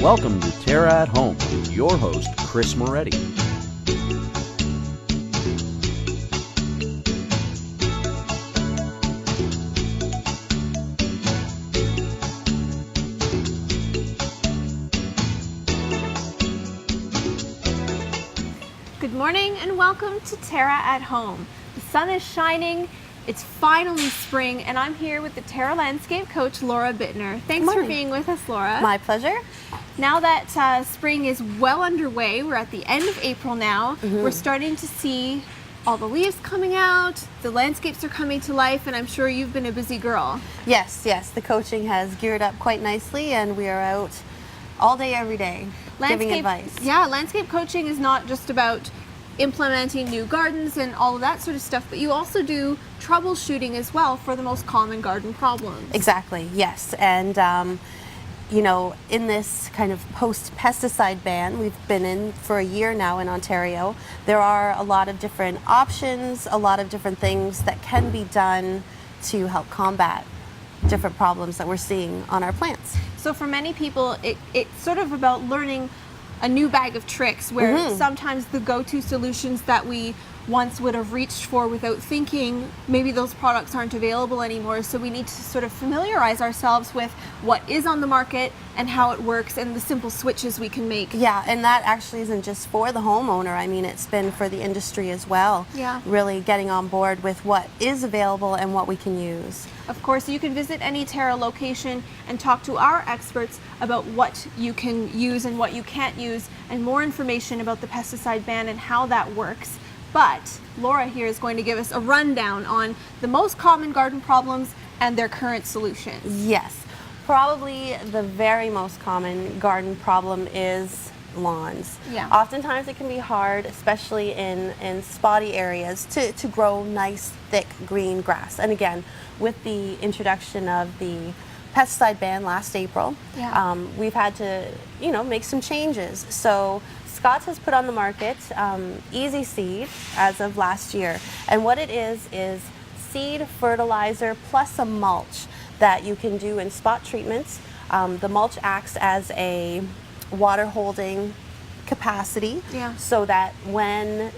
Welcome to Terra at Home with your host, Kris Moretti. Good morning and welcome to Terra at Home. The sun is shining, it's finally spring, and I'm here with the TERRA Landscape Coach, Laura Bitner. Thanks for being with us, Laura. My pleasure. Now that spring is well underway, we're at the end of April now, we're starting to see all the leaves coming out, the landscapes are coming to life, and I'm sure you've been a busy girl. Yes, the coaching has geared up quite nicely, and we are out all day, every day, giving advice. Yeah, landscape coaching is not just about implementing new gardens and all of that sort of stuff, but you also do troubleshooting as well for the most common garden problems. Exactly, yes. And you know, in this kind of post-pesticide ban we've been in for a year now in Ontario, there are a lot of different options, a lot of different things that can be done to help combat different problems that we're seeing on our plants. So for many people, it's sort of about learning a new bag of tricks where sometimes the go-to solutions that we once would have reached for without thinking, maybe those products aren't available anymore. So we need to sort of familiarize ourselves with what is on the market and how it works and the simple switches we can make. Yeah, and that actually isn't just for the homeowner. I mean, it's been for the industry as well. Yeah. Really getting on board with what is available and what we can use. Of course, you can visit any TERRA location and talk to our experts about what you can use and what you can't use, and more information about the pesticide ban and how that works. But Laura here is going to give us a rundown on the most common garden problems and their current solutions. Yes, probably the very most common garden problem is lawns. Yeah. Oftentimes it can be hard, especially in spotty areas, to grow nice, thick green grass. And again, with the introduction of the pesticide ban last April, we've had to, make some changes. So Scotts has put on the market Easy Seed as of last year, and what it is seed fertilizer plus a mulch that you can do in spot treatments. The mulch acts as a water holding capacity, so that when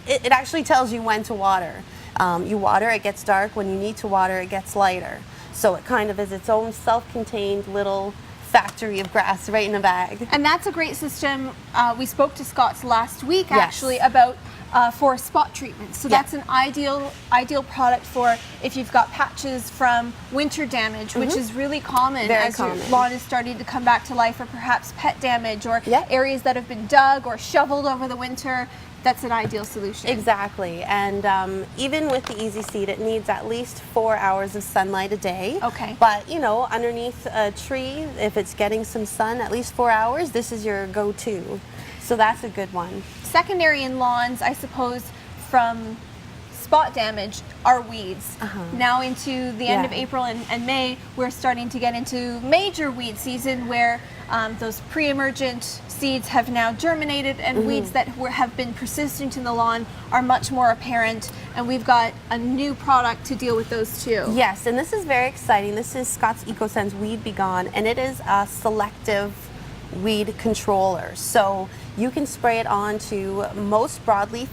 it actually tells you when to water. You water, it gets dark. When you need to water, it gets lighter. So it kind of is its own self-contained little factory of grass right in a bag. And that's a great system. We spoke to Scotts last week actually about for spot treatments. So that's an ideal product for if you've got patches from winter damage, which is really common your lawn is starting to come back to life, or perhaps pet damage, or areas that have been dug or shoveled over the winter. That's an ideal solution. Exactly, and even with the Easy Seed, it needs at least 4 hours of sunlight a day. Okay. But underneath a tree, if it's getting some sun, at least 4 hours, this is your go-to. So that's a good one. Secondary in lawns, I suppose, from spot damage are weeds. Now into the end of April and May, we're starting to get into major weed season where those pre-emergent seeds have now germinated, and weeds that have been persistent in the lawn are much more apparent, and we've got a new product to deal with those too. Yes, and this is very exciting. This is Scotts EcoSense Weed Be Gone, and it is a selective weed controller. So you can spray it on to most broadleaf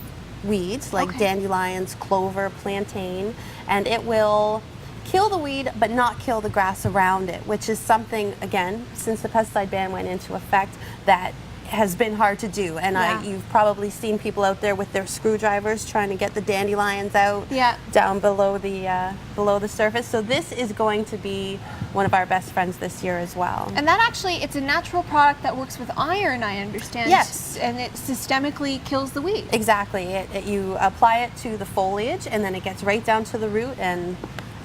weeds like dandelions, clover, plantain, and it will kill the weed but not kill the grass around it, which is something, again, since the pesticide ban went into effect, that has been hard to do. And you've probably seen people out there with their screwdrivers trying to get the dandelions out down below the surface. So this is going to be one of our best friends this year as well. And that actually, it's a natural product that works with iron, I understand. Yes. And it systemically kills the weed. Exactly. You apply it to the foliage, and then it gets right down to the root, and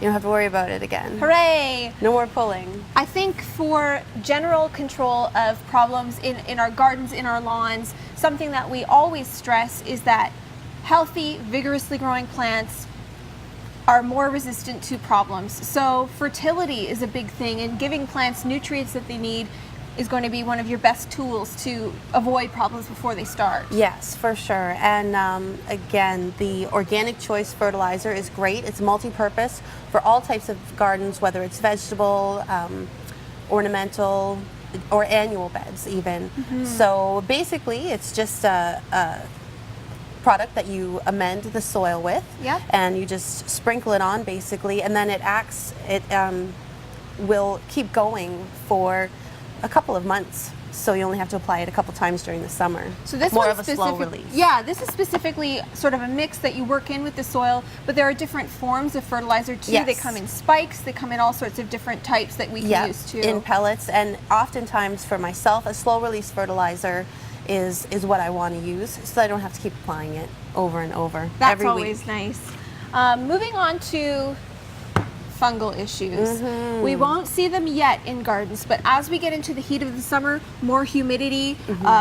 you don't have to worry about it again. Hooray! No more pulling. I think for general control of problems in our gardens, in our lawns, something that we always stress is that healthy, vigorously growing plants are more resistant to problems. So fertility is a big thing, and giving plants nutrients that they need is going to be one of your best tools to avoid problems before they start. Yes, for sure. And again, the organic choice fertilizer is great. It's multi-purpose for all types of gardens, whether it's vegetable, ornamental, or annual beds even. So basically it's just a product that you amend the soil with, and you just sprinkle it on basically, and then it will keep going for a couple of months. So you only have to apply it a couple times during the summer. So this more one's of a slow release. Yeah, this is specifically sort of a mix that you work in with the soil, but there are different forms of fertilizer too. Yes. They come in spikes, they come in all sorts of different types that we can use too. In pellets, and oftentimes for myself, a slow release fertilizer is what I want to use, so I don't have to keep applying it over and over every week. That's always nice. Moving on to fungal issues. We won't see them yet in gardens, but as we get into the heat of the summer, more humidity,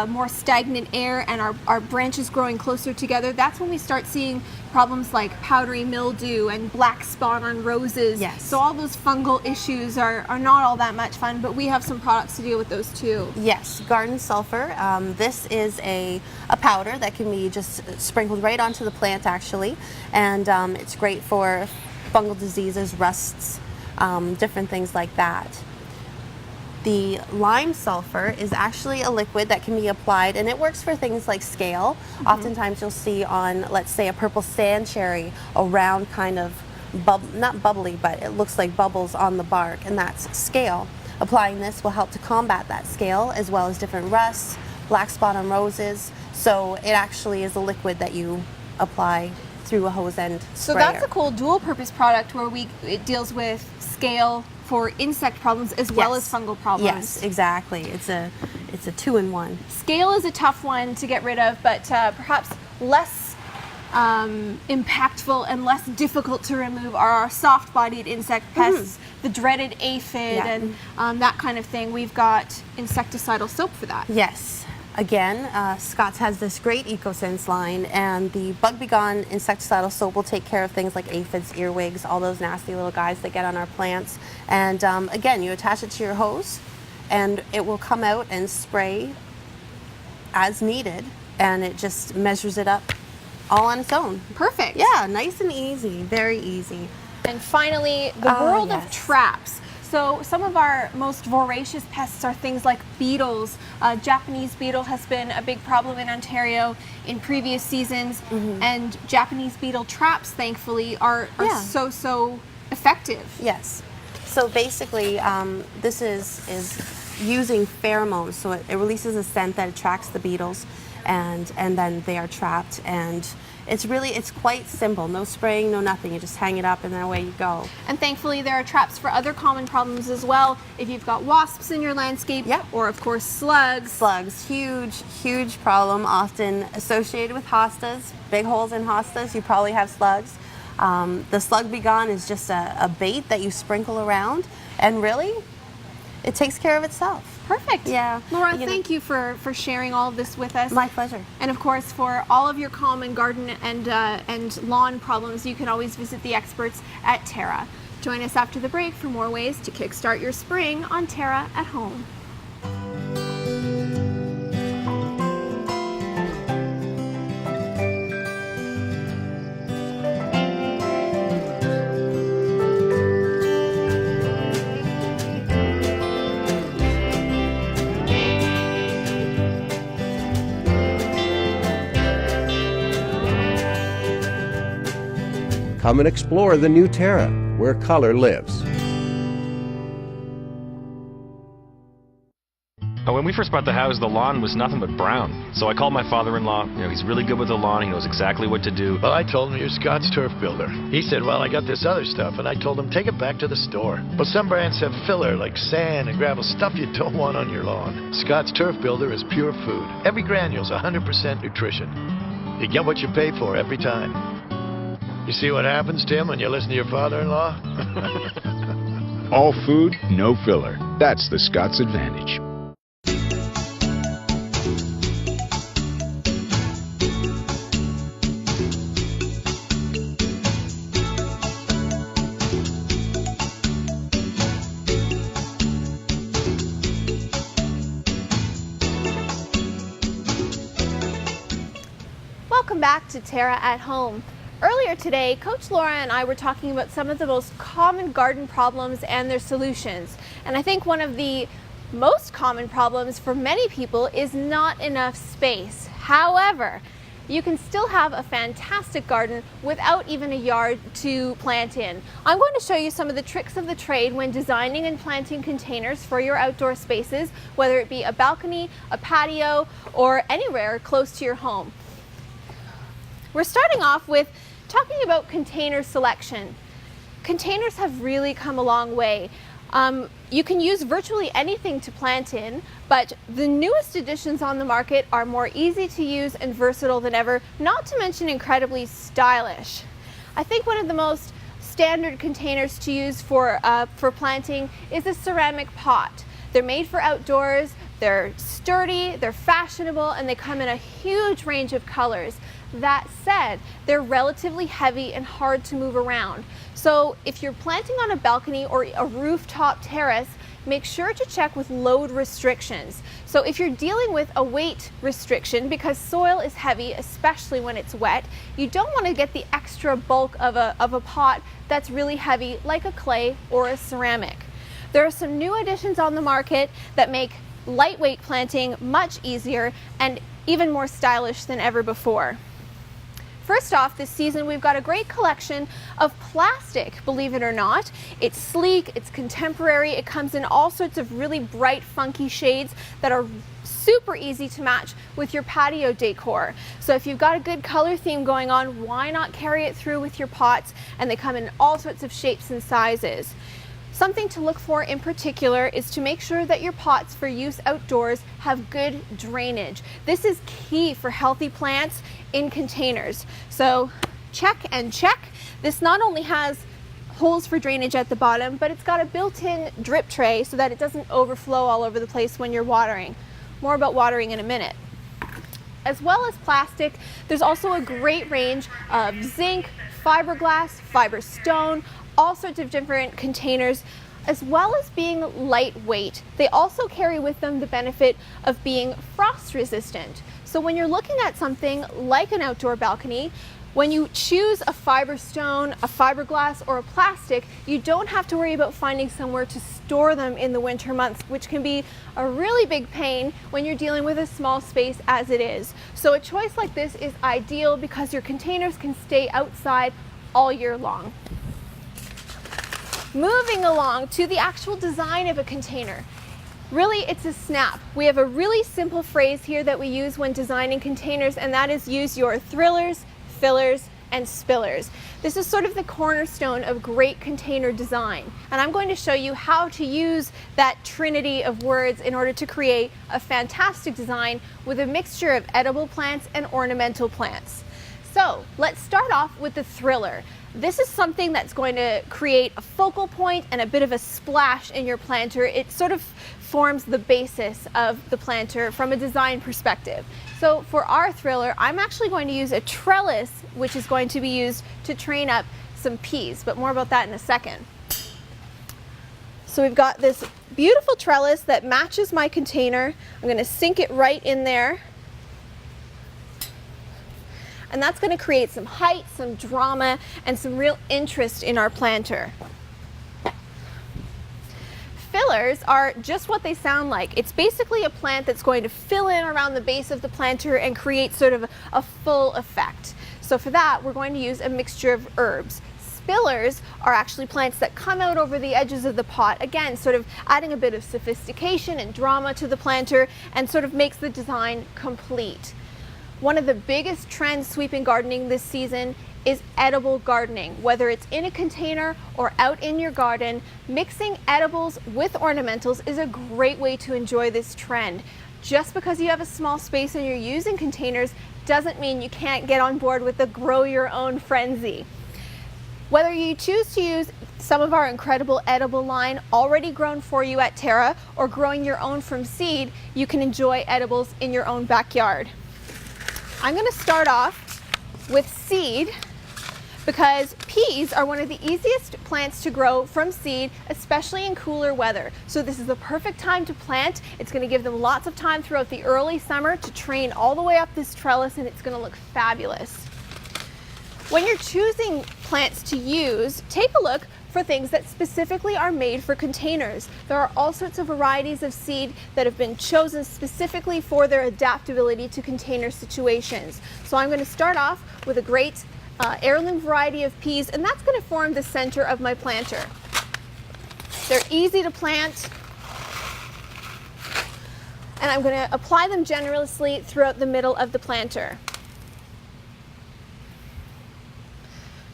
more stagnant air, and our branches growing closer together, that's when we start seeing problems like powdery mildew and black spot on roses. Yes. So all those fungal issues are not all that much fun, but we have some products to deal with those too. Yes, garden sulfur. This is a powder that can be just sprinkled right onto the plant actually, and it's great for fungal diseases, rusts, different things like that. The lime sulfur is actually a liquid that can be applied, and it works for things like scale. Oftentimes you'll see on, let's say, a purple sand cherry, a round kind of, not bubbly, but it looks like bubbles on the bark, and that's scale. Applying this will help to combat that scale, as well as different rusts, black spot on roses. So it actually is a liquid that you apply through a hose end sprayer. So that's a cool dual purpose product where it deals with scale for insect problems as well as fungal problems. Yes, exactly. It's a two-in-one. Scale is a tough one to get rid of, but perhaps less impactful and less difficult to remove are our soft-bodied insect pests, the dreaded aphid and that kind of thing. We've got insecticidal soap for that. Yes. Again, Scott's has this great EcoSense line, and the Bug Be Gone insecticidal soap will take care of things like aphids, earwigs, all those nasty little guys that get on our plants. And again, you attach it to your hose, and it will come out and spray as needed, and it just measures it up all on its own. Perfect. Yeah, nice and easy, very easy. And finally, the world of traps. So some of our most voracious pests are things like beetles. Japanese beetle has been a big problem in Ontario in previous seasons, and Japanese beetle traps, thankfully, are so effective. Yes. So basically, this is using pheromones. So it releases a scent that attracts the beetles, and then they are trapped. And it's quite simple. No spraying, no nothing. You just hang it up and then away you go. And thankfully there are traps for other common problems as well. If you've got wasps in your landscape, or of course slugs. Slugs, huge problem, often associated with hostas. Big holes in hostas, you probably have slugs. The Slug Be Gone is just a bait that you sprinkle around, and really, it takes care of itself. Perfect. Yeah. Laura, thank you for sharing all of this with us. My pleasure. And of course, for all of your common garden and lawn problems, you can always visit the experts at Terra. Join us after the break for more ways to kickstart your spring on Terra at Home. Come and explore the new Terra, where color lives. When we first bought the house, the lawn was nothing but brown. So I called my father-in-law. He's really good with the lawn. He knows exactly what to do. Well, I told him you're Scott's turf builder. He said, well, I got this other stuff, and I told him, take it back to the store. Well, some brands have filler, like sand and gravel, stuff you don't want on your lawn. Scott's turf builder is pure food. Every granule's 100% nutrition. You get what you pay for every time. You see what happens, Tim, when you listen to your father-in-law? All food, no filler. That's the Scott's advantage. Welcome back to Terra at Home. Earlier today, Coach Laura and I were talking about some of the most common garden problems and their solutions. And I think one of the most common problems for many people is not enough space. However, you can still have a fantastic garden without even a yard to plant in. I'm going to show you some of the tricks of the trade when designing and planting containers for your outdoor spaces, whether it be a balcony, a patio, or anywhere close to your home. We're starting off with talking about container selection. Containers have really come a long way. You can use virtually anything to plant in, but the newest additions on the market are more easy to use and versatile than ever, not to mention incredibly stylish. I think one of the most standard containers to use for planting is a ceramic pot. They're made for outdoors, they're sturdy, they're fashionable, and they come in a huge range of colors. That said, they're relatively heavy and hard to move around. So if you're planting on a balcony or a rooftop terrace, make sure to check with load restrictions. So if you're dealing with a weight restriction, because soil is heavy, especially when it's wet, you don't want to get the extra bulk of a pot that's really heavy, like a clay or a ceramic. There are some new additions on the market that make lightweight planting much easier and even more stylish than ever before. First off, this season we've got a great collection of plastic, believe it or not. It's sleek, it's contemporary, it comes in all sorts of really bright, funky shades that are super easy to match with your patio decor. So if you've got a good color theme going on, why not carry it through with your pots? And they come in all sorts of shapes and sizes. Something to look for in particular is to make sure that your pots for use outdoors have good drainage. This is key for healthy plants in containers. So check and check. This not only has holes for drainage at the bottom, but it's got a built-in drip tray so that it doesn't overflow all over the place when you're watering. More about watering in a minute. As well as plastic, there's also a great range of zinc, fiberglass, fiber stone, all sorts of different containers, as well as being lightweight. They also carry with them the benefit of being frost resistant. So when you're looking at something like an outdoor balcony, when you choose a fiber stone, a fiberglass, or a plastic, you don't have to worry about finding somewhere to store them in the winter months, which can be a really big pain when you're dealing with a small space as it is. So a choice like this is ideal because your containers can stay outside all year long. Moving along to the actual design of a container. Really, it's a snap. We have a really simple phrase here that we use when designing containers, and that is use your thrillers, fillers, and spillers. This is sort of the cornerstone of great container design. And I'm going to show you how to use that trinity of words in order to create a fantastic design with a mixture of edible plants and ornamental plants. So let's start off with the thriller. This is something that's going to create a focal point and a bit of a splash in your planter. It sort of forms the basis of the planter from a design perspective. So for our thriller, I'm actually going to use a trellis, which is going to be used to train up some peas, but more about that in a second. So we've got this beautiful trellis that matches my container. I'm going to sink it right in there. And that's going to create some height, some drama, and some real interest in our planter. Fillers are just what they sound like. It's basically a plant that's going to fill in around the base of the planter and create sort of a full effect. So for that, we're going to use a mixture of herbs. Spillers are actually plants that come out over the edges of the pot, again, sort of adding a bit of sophistication and drama to the planter and sort of makes the design complete. One of the biggest trends sweeping gardening this season is edible gardening. Whether it's in a container or out in your garden, mixing edibles with ornamentals is a great way to enjoy this trend. Just because you have a small space and you're using containers doesn't mean you can't get on board with the grow your own frenzy. Whether you choose to use some of our incredible edible line already grown for you at Terra or growing your own from seed, you can enjoy edibles in your own backyard. I'm going to start off with seed because peas are one of the easiest plants to grow from seed, especially in cooler weather. So this is the perfect time to plant. It's going to give them lots of time throughout the early summer to train all the way up this trellis, and it's going to look fabulous. When you're choosing plants to use, take a look for things that specifically are made for containers. There are all sorts of varieties of seed that have been chosen specifically for their adaptability to container situations. So I'm going to start off with a great heirloom variety of peas, and that's going to form the center of my planter. They're easy to plant, and I'm going to apply them generously throughout the middle of the planter.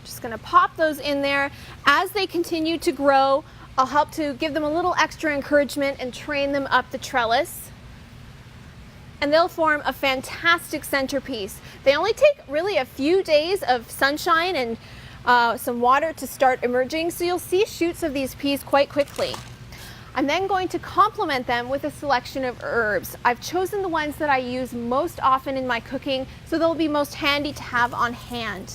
Just going to pop those in there. As they continue to grow, I'll help to give them a little extra encouragement and train them up the trellis. And they'll form a fantastic centerpiece. They only take really a few days of sunshine and some water to start emerging, so you'll see shoots of these peas quite quickly. I'm then going to complement them with a selection of herbs. I've chosen the ones that I use most often in my cooking, so they'll be most handy to have on hand.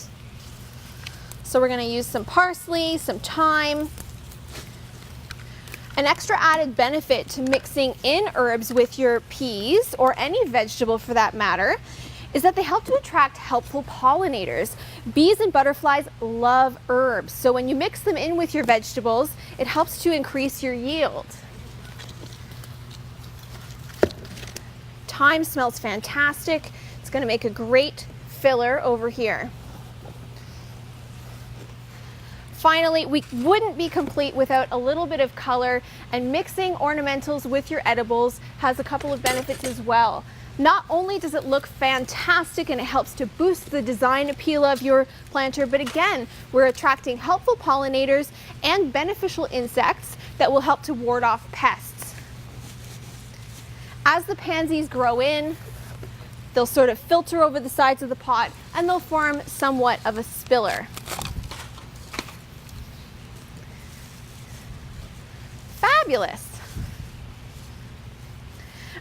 So we're going to use some parsley, some thyme. An extra added benefit to mixing in herbs with your peas, or any vegetable for that matter, is that they help to attract helpful pollinators. Bees and butterflies love herbs, so when you mix them in with your vegetables, it helps to increase your yield. Thyme smells fantastic. It's going to make a great filler over here. Finally, we wouldn't be complete without a little bit of color, and mixing ornamentals with your edibles has a couple of benefits as well. Not only does it look fantastic and it helps to boost the design appeal of your planter, but again, we're attracting helpful pollinators and beneficial insects that will help to ward off pests. As the pansies grow in, they'll sort of filter over the sides of the pot and they'll form somewhat of a spiller. Fabulous.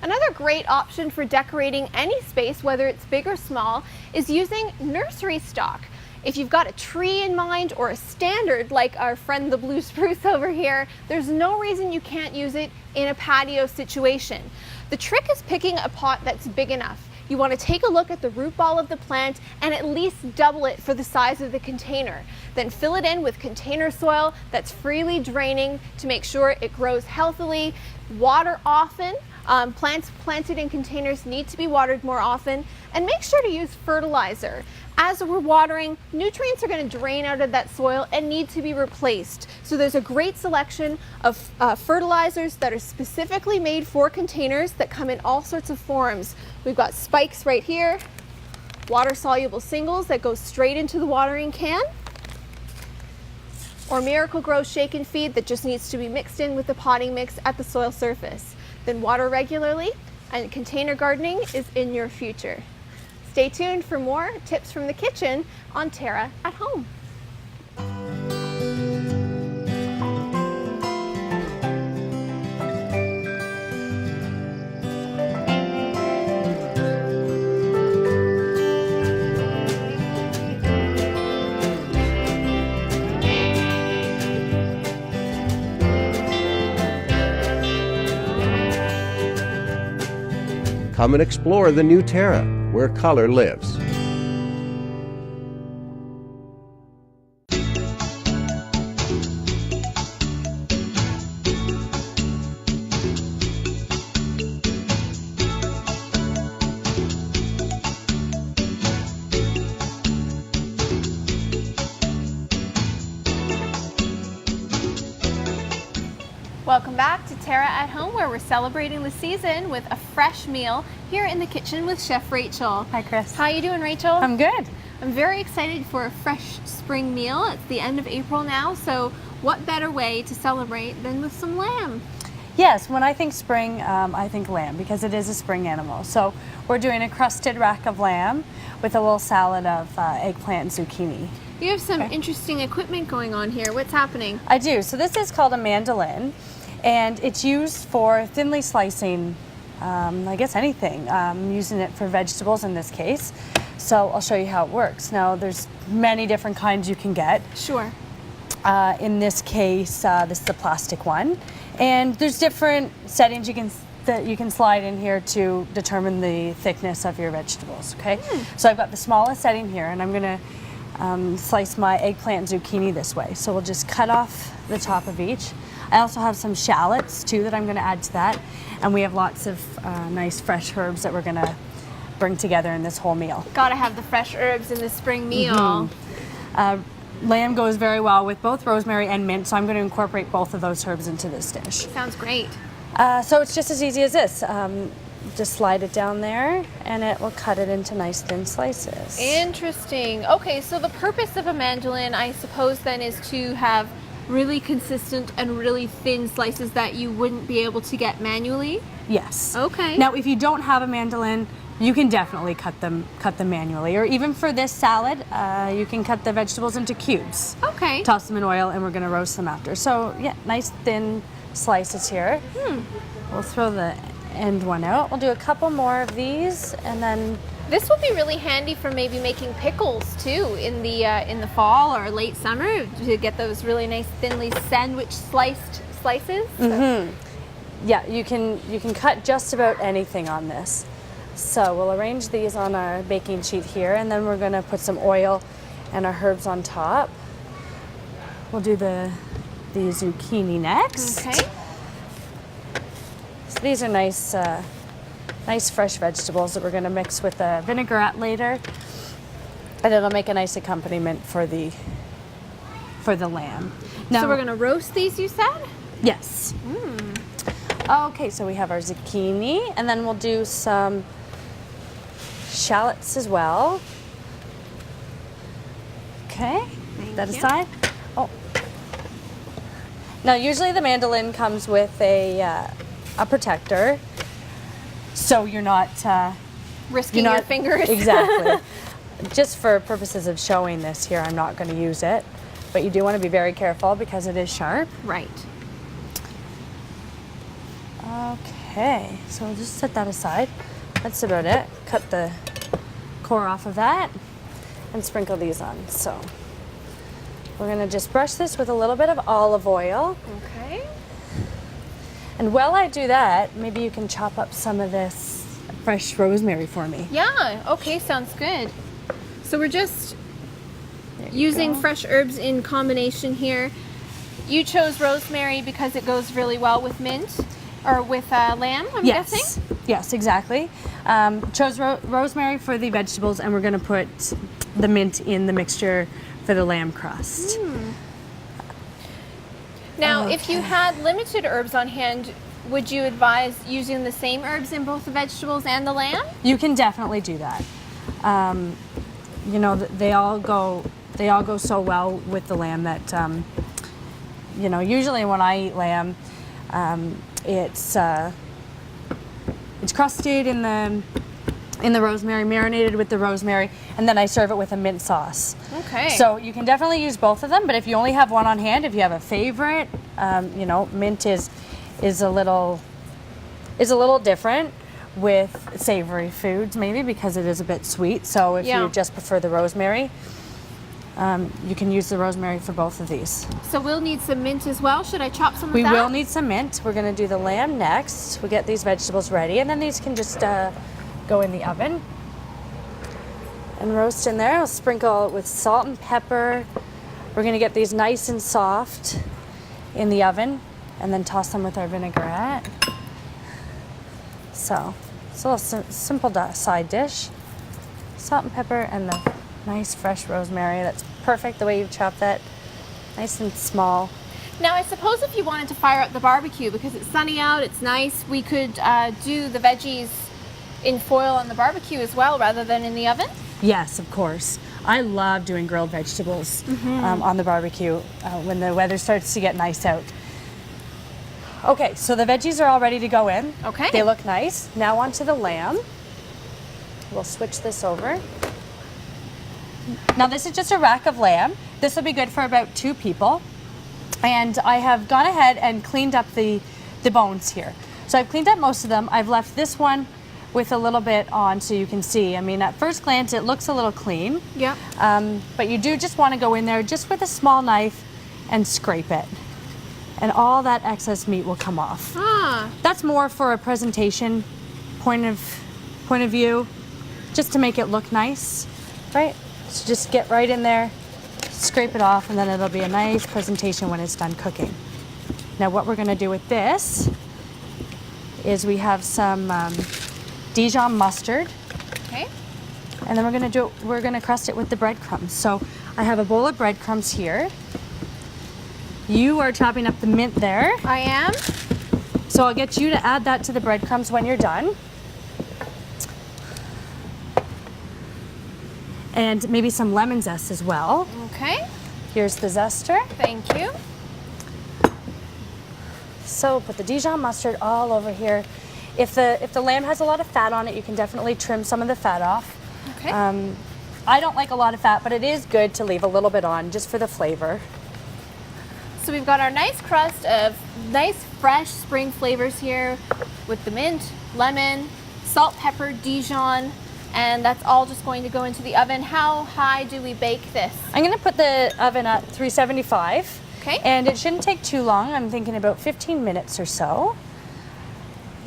Another great option for decorating any space, whether it's big or small, is using nursery stock. If you've got a tree in mind or a standard like our friend the blue spruce over here, there's no reason you can't use it in a patio situation. The trick is picking a pot that's big enough. You want to take a look at the root ball of the plant and at least double it for the size of the container. Then fill it in with container soil that's freely draining to make sure it grows healthily. Water often. Plants planted in containers need to be watered more often, and make sure to use fertilizer. As we're watering, nutrients are going to drain out of that soil and need to be replaced. So there's a great selection of fertilizers that are specifically made for containers that come in all sorts of forms. We've got spikes right here, water-soluble singles that go straight into the watering can, or Miracle-Gro Shake and Feed that just needs to be mixed in with the potting mix at the soil surface. Then water regularly, and container gardening is in your future. Stay tuned for more tips from the kitchen on Terra at Home. Come and explore the new Terra, where color lives. Welcome back to Terra at Home, where we're celebrating the season with a fresh meal here in the kitchen with Chef Rachel. Hi, Kris. How you doing, Rachel? I'm good. I'm very excited for a fresh spring meal. It's the end of April now, so what better way to celebrate than with some lamb? Yes, when I think spring, I think lamb, because it is a spring animal. So we're doing a crusted rack of lamb with a little salad of eggplant and zucchini. You have some interesting equipment going on here. What's happening? I do. So this is called a mandolin, and it's used for thinly slicing, I guess anything. I'm using it for vegetables in this case. So I'll show you how it works. Now there's many different kinds you can get. Sure. In this case, this is the plastic one. And there's different settings that you can slide in here to determine the thickness of your vegetables, okay? So I've got the smallest setting here, and I'm gonna slice my eggplant zucchini this way. So we'll just cut off the top of each. I also have some shallots too that I'm going to add to that. And we have lots of nice fresh herbs that we're going to bring together in this whole meal. Gotta have the fresh herbs in the spring meal. Lamb goes very well with both rosemary and mint, so I'm going to incorporate both of those herbs into this dish. Sounds great. So it's just as easy as this. Just slide it down there and it will cut it into nice thin slices. Interesting. Okay, so the purpose of a mandolin, I suppose then, is to have really consistent and really thin slices that you wouldn't be able to get manually? Yes. Okay. Now, if you don't have a mandolin, you can definitely cut them manually. Or even for this salad, you can cut the vegetables into cubes. Okay. Toss them in oil and we're going to roast them after. So yeah, nice thin slices here. We'll throw the end one out. We'll do a couple more of these and then This will be really handy for maybe making pickles too in the fall or late summer to get those really nice thinly sandwich slices. yeah, you can cut just about anything on this. So we'll arrange these on our baking sheet here and then we're going to put some oil and our herbs on top. We'll do the zucchini next. Okay. So these are nice fresh vegetables that we're going to mix with a vinaigrette later, and it'll make a nice accompaniment for the lamb. Now, So we're gonna roast these, you said? yes. Okay, so we have our zucchini, and then we'll do some shallots as well. Okay, that you. aside. Oh. Now, usually the mandolin comes with a protector, so you're not Risking your fingers. Exactly. Just for purposes of showing this here, I'm not going to use it, but you do want to be very careful because it is sharp. Right. Okay, so we'll just set that aside. That's about it. Cut the core off of that and sprinkle these on. So we're going to just brush this with a little bit of olive oil. Okay. And while I do that, maybe you can chop up some of this fresh rosemary for me. Yeah, okay, sounds good. So we're just There you using go. fresh herbs in combination here. You chose rosemary because it goes really well with mint or with lamb, I'm guessing? Yes, exactly. Chose rosemary for the vegetables, and we're going to put the mint in the mixture for the lamb crust. Now, if you had limited herbs on hand, would you advise using the same herbs in both the vegetables and the lamb? You can definitely do that. You know, they all go so well with the lamb that you know, usually when I eat lamb, it's crusted in the rosemary, marinated with the rosemary, and then I serve it with a mint sauce. Okay. So you can definitely use both of them, but if you only have one on hand, if you have a favorite, you know, mint is a little different with savory foods maybe because it is a bit sweet. So if Yeah. you just prefer the rosemary, you can use the rosemary for both of these. So we'll need some mint as well. Should I chop some of We that? will need some mint. We're going to do the lamb next. We'll get these vegetables ready, and then these can just go in the oven and roast in there. I'll sprinkle it with salt and pepper. We're going to get these nice and soft in the oven and then toss them with our vinaigrette. So it's a little simple side dish. Salt and pepper and the nice fresh rosemary. That's perfect the way you've chopped that. Nice and small. Now, I suppose if you wanted to fire up the barbecue because it's sunny out, it's nice, we could do the veggies in foil on the barbecue as well rather than in the oven? Yes, of course. I love doing grilled vegetables on the barbecue when the weather starts to get nice out. Okay, so the veggies are all ready to go in. Okay. They look nice. Now onto the lamb. We'll switch this over. Now this is just a rack of lamb. This will be good for about 2 people. And I have gone ahead and cleaned up the bones here. So I've cleaned up most of them. I've left this one with a little bit on so you can see. I mean, at first glance, it looks a little clean. Yeah. But you do just want to go in there just with a small knife and scrape it. And all that excess meat will come off. Ah, That's more for a presentation point of view, just to make it look nice, right? So just get right in there, scrape it off, and then it'll be a nice presentation when it's done cooking. Now what we're gonna do with this is we have some Dijon mustard. Okay. And then we're gonna crust it with the breadcrumbs. So I have a bowl of breadcrumbs here. You are chopping up the mint there. I am. So I'll get you to add that to the breadcrumbs when you're done. And maybe some lemon zest as well. Okay. Here's the zester. Thank you. So put the Dijon mustard all over here. If the lamb has a lot of fat on it, you can definitely trim some of the fat off. Okay. I don't like a lot of fat, but it is good to leave a little bit on just for the flavor. So we've got our nice crust of nice fresh spring flavors here with the mint, lemon, salt, pepper, Dijon, and that's all just going to go into the oven. How high do we bake this? I'm gonna put the oven at 375. Okay. And it shouldn't take too long. I'm thinking about 15 minutes or so.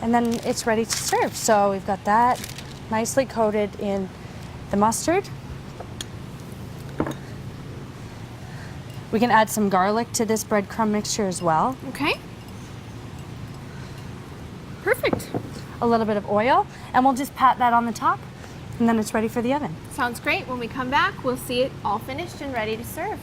And then it's ready to serve. So we've got that nicely coated in the mustard. We can add some garlic to this breadcrumb mixture as well. Okay. Perfect. A little bit of oil, and we'll just pat that on the top, and then it's ready for the oven. Sounds great. When we come back, we'll see it all finished and ready to serve.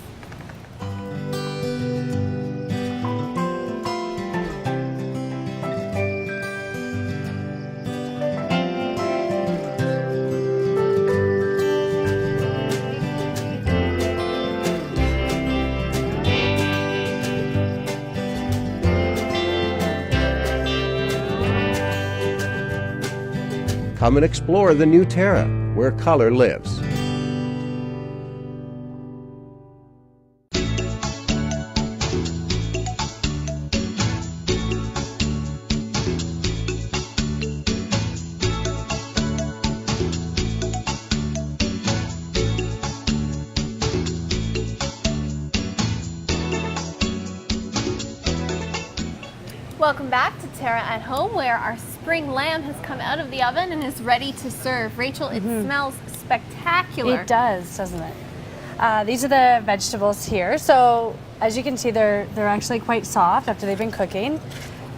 Come and explore the new Terra, where color lives. Welcome back to Terra at Home, where our spring lamb has come out of the oven and is ready to serve. Rachel, it smells spectacular. It does, doesn't it? These are the vegetables here. So as you can see, they're actually quite soft after they've been cooking.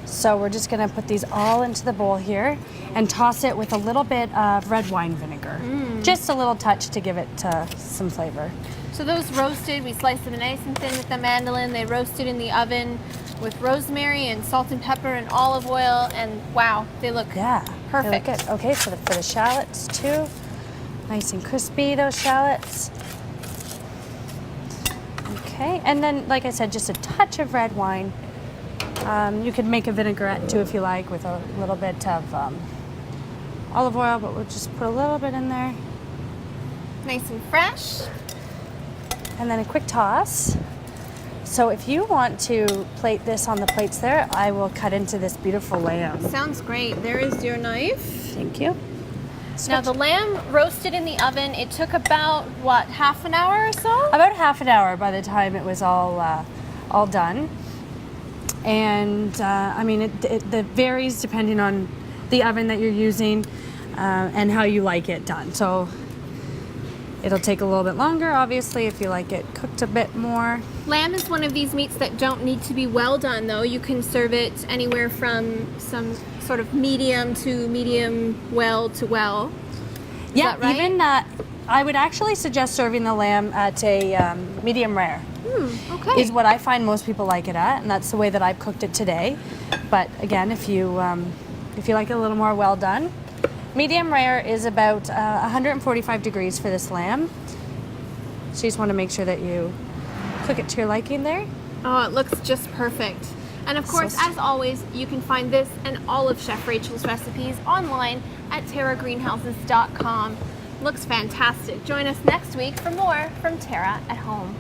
So we're just gonna put these all into the bowl here and toss it with a little bit of red wine vinegar. Just a little touch to give it some flavor. So those roasted, we sliced them nice and thin with the mandolin. They roasted in the oven with rosemary and salt and pepper and olive oil, and wow, they look perfect. They look good. Okay, so for the shallots too, nice and crispy, those shallots. Okay, and then like I said, just a touch of red wine. You could make a vinaigrette too if you like, with a little bit of olive oil, but we'll just put a little bit in there. Nice and fresh. And then a quick toss. So if you want to plate this on the plates there, I will cut into this beautiful lamb. Sounds great. There is your knife. Thank you. Now the lamb roasted in the oven, it took about, what, half an hour or so? About half an hour by the time it was all done. And I mean, it varies depending on the oven that you're using and how you like it done. So it'll take a little bit longer, obviously, if you like it cooked a bit more. Lamb is one of these meats that don't need to be well done, though. You can serve it anywhere from some sort of medium to medium well to well. Is that right? Even I would actually suggest serving the lamb at a medium rare. Okay. Is what I find most people like it at, and that's the way that I've cooked it today. But again, if you like it a little more well done, medium rare is about 145 degrees for this lamb. So you just want to make sure that you cook it to your liking there. Oh, it looks just perfect. And of course, as always, you can find this and all of Chef Rachel's recipes online at terragreenhouses.com. Looks fantastic. Join us next week for more from Terra at Home.